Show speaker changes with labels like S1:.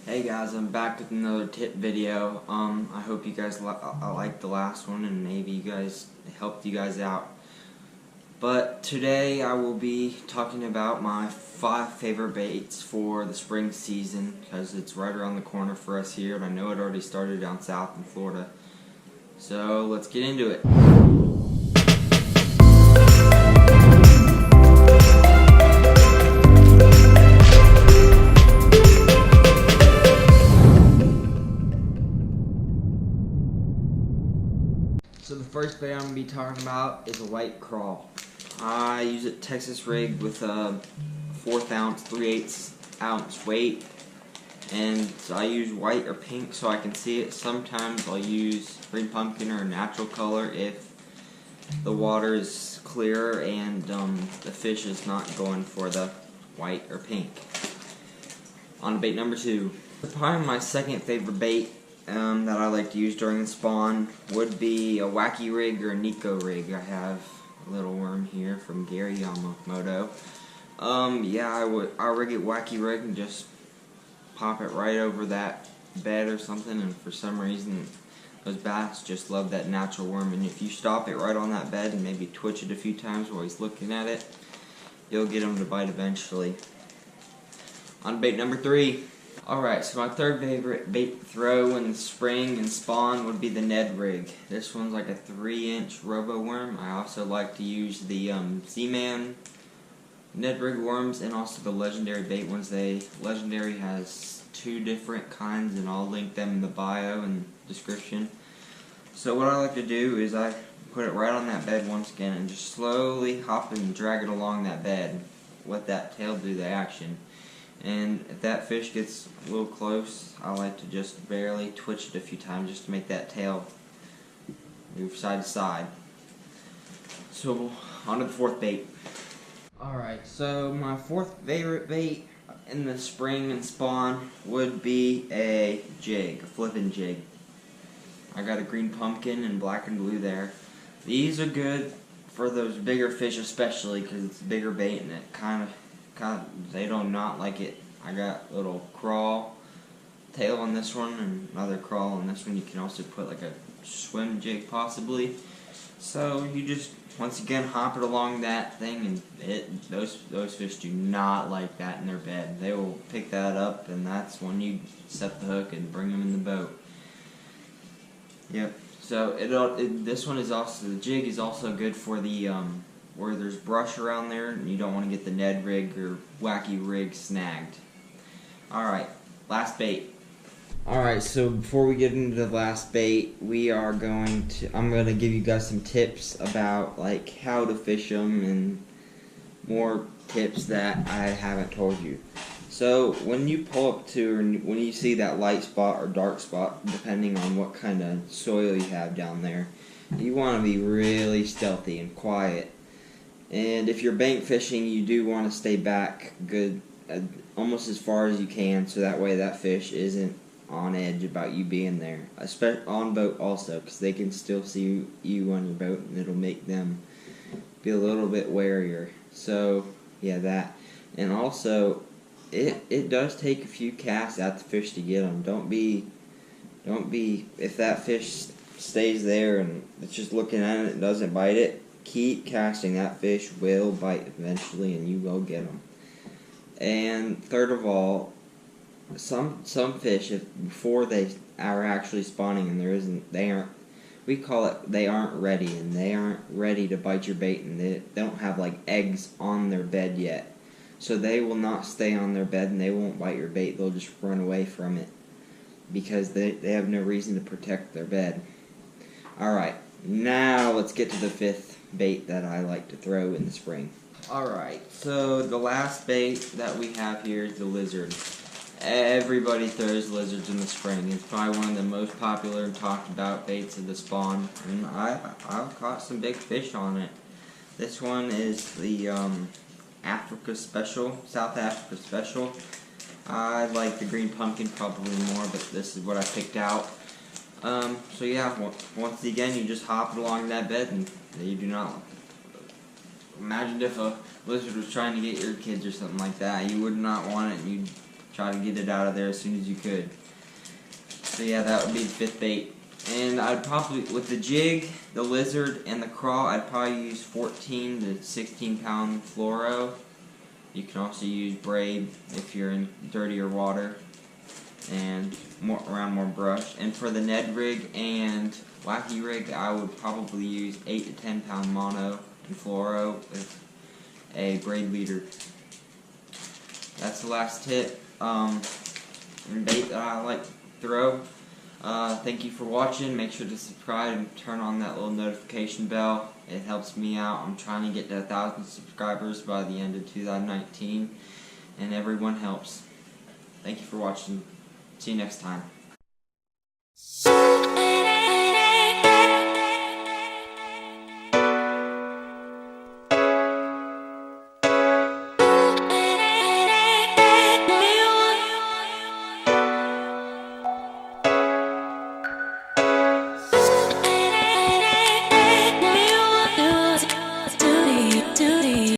S1: Hey guys, I'm back with another tip video. I hope you guys liked the last one and maybe you guys helped you guys out. But today I will be talking about my 5 favorite baits for the spring season because it's right around the corner for us here, and I know it already started down south in Florida. So let's get into it. So the first bait I'm going to be talking about is a white crawl. I use a Texas rig with a 1/4 ounce, 3/8 ounce weight, and so I use white or pink so I can see it. Sometimes I'll use green pumpkin or a natural color if the water is clear and the fish is not going for the white or pink. On to bait number 2. Probably my second favorite bait that I like to use during the spawn would be a wacky rig or a Nico rig. I have a little worm here from Gary Yamamoto. I'll rig it wacky rig and just pop it right over that bed or something, and for some reason those bass just love that natural worm, and if you stop it right on that bed and maybe twitch it a few times while he's looking at it, you'll get him to bite eventually. On bait number 3. Alright, so my third favorite bait to throw in the spring and spawn would be the Ned rig. This one's like a 3-inch robo worm. I also like to use the Z-Man Ned rig worms and also the legendary bait ones. Legendary has 2 different kinds, and I'll link them in the bio and description. So what I like to do is I put it right on that bed once again and just slowly hop and drag it along that bed. Let that tail do the action. And if that fish gets a little close, I like to just barely twitch it a few times just to make that tail move side to side. So on to the 4th bait. Alright, so my 4th favorite bait in the spring and spawn would be a jig, a Flippin Jig. I got a green pumpkin and black and blue there. These are good for those bigger fish especially because it's a bigger bait and it kind of they do not like it. I got a little crawl tail on this one and another crawl on this one. You can also put like a swim jig possibly. So you just once again hop it along that thing, and those fish do not like that in their bed. They will pick that up, and that's when you set the hook and bring them in the boat. Yep. So this one is also, the jig is also good for the where there's brush around there and you don't want to get the Ned rig or wacky rig snagged. Alright, last bait. Alright, so before we get into the last bait, I'm going to give you guys some tips about like how to fish them and more tips that I haven't told you. So when you pull up to, or when you see that light spot or dark spot, depending on what kind of soil you have down there, you want to be really stealthy and quiet. And if you're bank fishing, you do want to stay back good, almost as far as you can, so that way that fish isn't on edge about you being there. Especially on boat also, because they can still see you on your boat, and it'll make them be a little bit warier. So yeah, that. And also, it does take a few casts at the fish to get them. Don't be if that fish stays there and it's just looking at it and doesn't bite it. Keep casting. That fish will bite eventually, and you will get them. And third of all, some fish, before they are actually spawning, and they aren't ready, and they aren't ready to bite your bait, and they don't have like eggs on their bed yet. So they will not stay on their bed, and they won't bite your bait. They'll just run away from it because they have no reason to protect their bed. Alright, now let's get to the 5th bait that I like to throw in the spring. Alright, so the last bait that we have here is the lizard. Everybody throws lizards in the spring. It's probably one of the most popular and talked about baits of the spawn, and I've caught some big fish on it. This one is the Africa Special, South Africa Special. I like the green pumpkin probably more, but this is what I picked out. So yeah, once again, you just hop it along that bed, and you do not. Imagine if a lizard was trying to get your kids or something like that. You would not want it. You'd try to get it out of there as soon as you could. So yeah, that would be the fifth bait. And I'd probably, with the jig, the lizard, and the craw, I'd probably use 14 to 16 pound fluoro. You can also use braid if you're in dirtier water and around more brush. And for the Ned rig and wacky rig, I would probably use 8 to 10 pound mono and fluoro with a braid leader. That's the last tip and bait that I like to throw. Thank you for watching. Make sure to subscribe and turn on that little notification bell. It helps me out. I'm trying to get to 1,000 subscribers by the end of 2019, and everyone helps. Thank you for watching. See you next time.